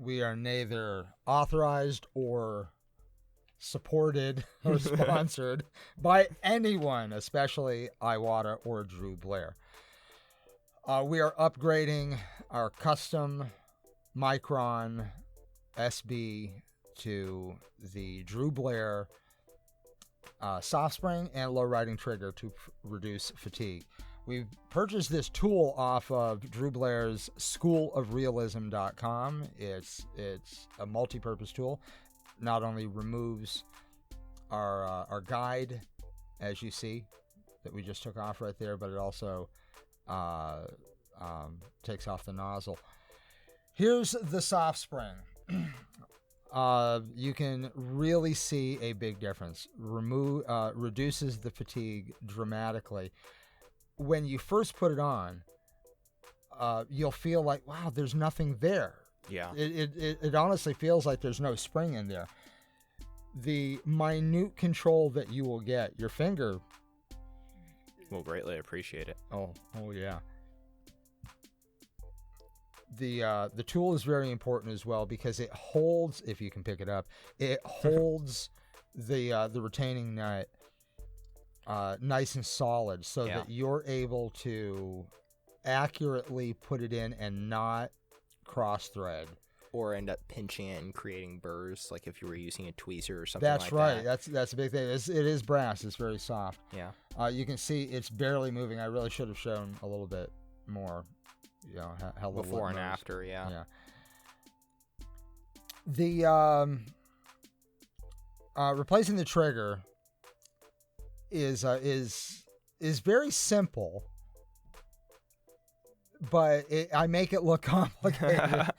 We are neither authorized or supported or sponsored by anyone, especially Iwata or Dru Blair. We are upgrading our custom Micron SB to the Dru Blair soft spring and low riding trigger to reduce fatigue. We've purchased this tool off of Dru Blair's schoolofrealism.com. It's a multi-purpose tool. Not only removes our guide, as you see, that we just took off right there, but it also takes off the nozzle. Here's the soft spring. You can really see a big difference. Reduces the fatigue dramatically. When you first put it on, you'll feel like, wow, there's nothing there. Yeah. It honestly feels like there's no spring in there. The minute control that you will get, your finger will greatly appreciate it. Oh yeah. The tool is very important as well because it holds, if you can pick it up, it holds the retaining nut nice and solid so that you're able to accurately put it in and not cross thread. Or end up pinching it and creating burrs, like if you were using a tweezer or something That's like right. that. That's a big thing. It is brass. It's very soft. Yeah. You can see it's barely moving. I really should have shown a little bit more, you know, how little before and moves. after. Yeah. The replacing the trigger is very simple, but I make it look complicated.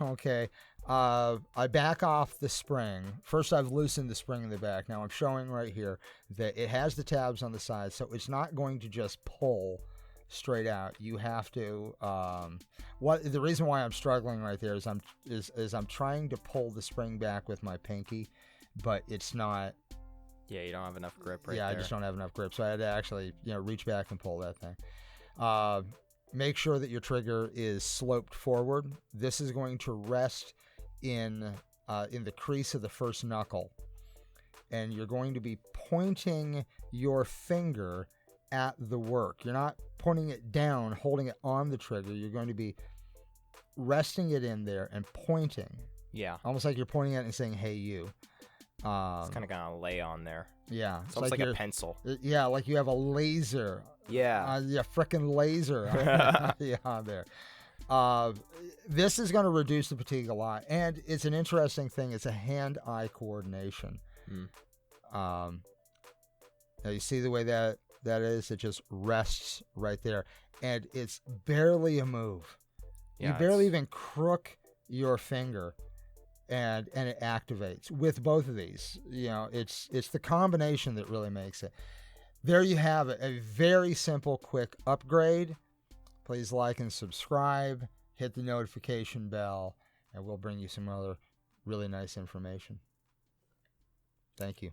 Okay. I back off the spring. First, I've loosened the spring in the back. Now I'm showing right here that it has the tabs on the side, so it's not going to just pull straight out. You have to. The reason why I'm struggling right there is I'm trying to pull the spring back with my pinky, but it's not. Yeah, you don't have enough grip right there. Yeah, I just don't have enough grip, so I had to actually reach back and pull that thing. Make sure that your trigger is sloped forward. This is going to rest in the crease of the first knuckle, and you're going to be pointing your finger at the work. You're not pointing it down, holding it on the trigger. You're going to be resting it in there and pointing. Yeah. Almost like you're pointing at it and saying, "Hey, you." It's kind of gonna lay on there. Yeah, it's almost like a pencil. Yeah, like you have a laser. Yeah. Frickin' laser. On there. This is going to reduce the fatigue a lot, and it's an interesting thing. It's a hand-eye coordination. Now you see the way that is. It just rests right there, and it's barely a move. Yeah, you barely even crook your finger. And it activates with both of these. It's the combination that really makes it. There you have it, a very simple, quick upgrade. Please like and subscribe, hit the notification bell, and we'll bring you some other really nice information. Thank you.